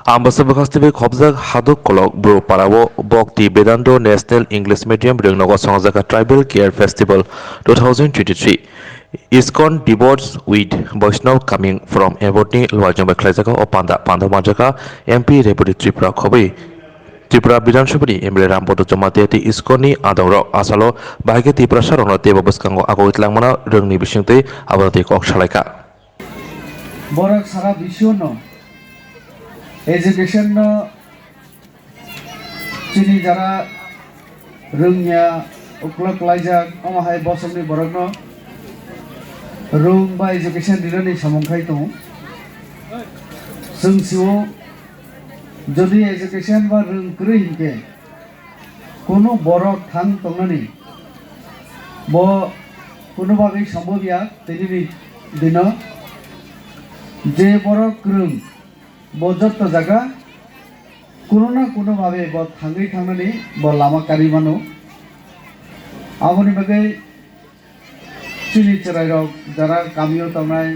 Ambassador Hastibe Khobjak Hadok Kolok Bro Parabo Bokti Bedando National English Medium Ringnogo Songjaka Tribal Care Festival 2023. ISKCON devotes with Vaishnav coming from Ebony Lwajamba Klajaka or Panda Manjaka MP Deputy Tripura Khobi Tripura Bidanshabari Emre Rambodo Jamatiati ISKCONni Adoro Asalo Bahagi Tripura Sarono Deva Buskango Ago Itlangmana Rungni Bishinte Abati Kok Shalaika Borak Sara Bishono Education Chini Jara Rungnya Uklok Lajak Omahai Bosomni Borogno Rung by Education Dirani Samongkaito Sung Siwo Jodi Education বা Rung Kruhinke Kono Borok Thang Tongani Bo Kono Babi Sambobia Tini Dino Je Borok Krung বজত্ত জায়গা কোনো না কোনো ভাবে থাঙ্গি থাঙ্গনি লামা কারি মানো আমনি বাগে চিনি চড়াই রক যারা কামিও তামরাই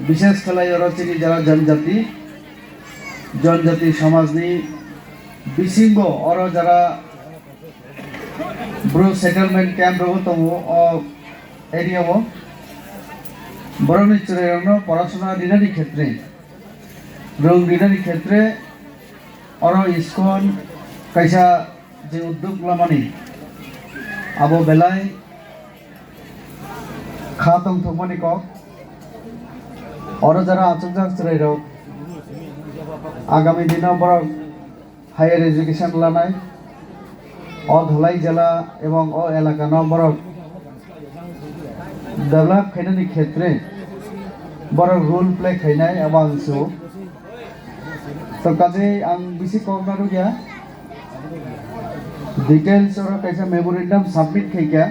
বিশেষ খেলাই ওরা চিনি যারা জনজাতি সমাজনি বিশিঙ্গ ওরা যারা ব্রো সেটেলমেন্ট ক্যাম্প রব তমো এরিয়াও বরনি চড়াই রক পড়াশোনা দিনারি ক্ষেত্রে রং দিনারি ক্ষেত্রে অর ইসকন কাইসা যে উদ্যোগ লামানি আবো বেলায় খাতং থমানি কক অর যারা আচমজাক চড়াই রক আগামী দিন বড় হায়ার এডুকেশন লানাই অ ধলাই জেলা এবং অ এলাকা বড় ডেভেলপ খাইনানি ক্ষেত্রে বড় রোল প্লে খাইনাই এবং तो काजे आं बिसि कमनारु गया डिटेल्स और कैसा मेमोरेंडम सबमिट खैका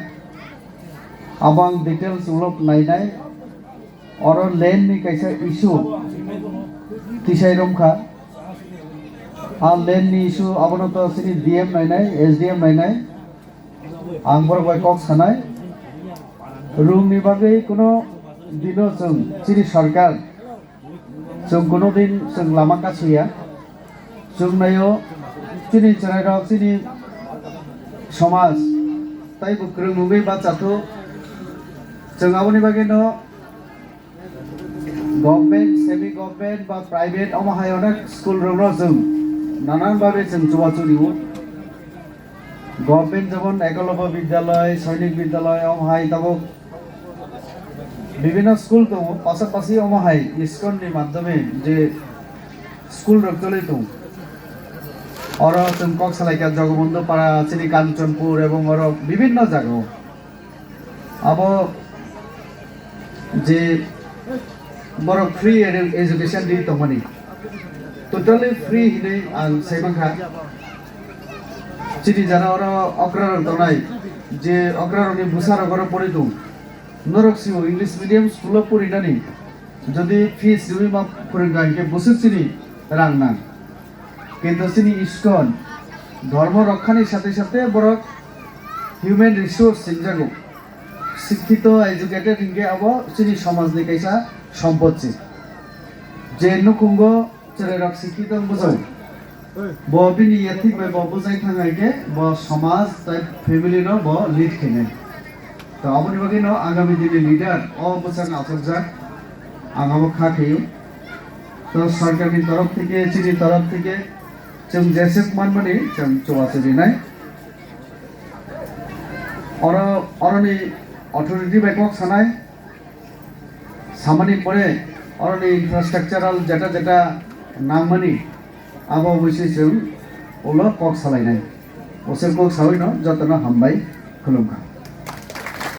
अबां डिटेल्स उलप नायनाय और लैंड नि कैसा इशू तिसाइ रमखा आ लैंड नि इशू अबनो तो सिनि डीएम नायनाय एसडीएम नायनाय आं बर बाय कक सानाय रूम नि बागै कोनो दिनो जों सिनि सरकार जों कोनो दिन जों लामा कासुया जों नायो चिनि चराइरक चिनि समाज ताइ बुक्रं नुगै बाचाथो जों आबनि बागै न गभर्नमेंट सेमी गभर्नमेंट बा प्राइवेट अमाहाय अनेक स्कुल रंनो जों नानान भाबे जों जवाचुरिउ गभर्नमेंट जेमन एकलव्य विद्यालय सैनिक विद्यालय अमाहाय ताबो বিভিন্ন স্কুল তো পাশাপাশি অমাহাই ইসকননি মাধ্যমে যে স্কুল রচলে তো অর চমকক সালাইকা জগবন্ধু পাড়া চিনি কাঞ্চনপুর এবং অর বিভিন্ন জায়গা আব যে বড় ফ্রি এডুকেশন দি তমানি টোটালি ফ্রি হিনে আং সেবাংখা চিনি যারা অর অগ্রার তনাই যে অগ্রারনি বুসার অগ্র পড়ে তো नरकसिव इंग्लिश मीडियम स्कूल पढ़िनानै जदि फिस जुबि मा फोरोंगांके बोसोरसेनि रां नां किन्तु जोंनि इस्कन धर्म रक्षानि साथे साथे बरक हिउमेन रिसोर्स सिंजागौ शिक्षित एजुकेटेड हिंगे अब जोंनि समाजनि कैसा सम्पत्ति जे नुकुंग चेरेरक शिक्षित बुझौ ब बिनि याथि ब बुझाइ थांगायके ब समाज ताइ फेमिलि न ब लिड खेने तो अपनी बाकी न आगामी दिन लीडर अवसर आचर्जा आगामी खा खेयो तो सरकार की तरफ থেকে চিনি तरफ থেকে जों जेसेक मानमानि जों चवाचुरिनाय और अरनि अथॉरिटी बैकअप सानाय सामानि परे अरनि इंफ्रास्ट्राक्चरल जेटा जेटा नांगमानि आबो बैसि जों उलो कक सालायनाय ओसोर कक सावैनो जतन हामबाय खुलुमखा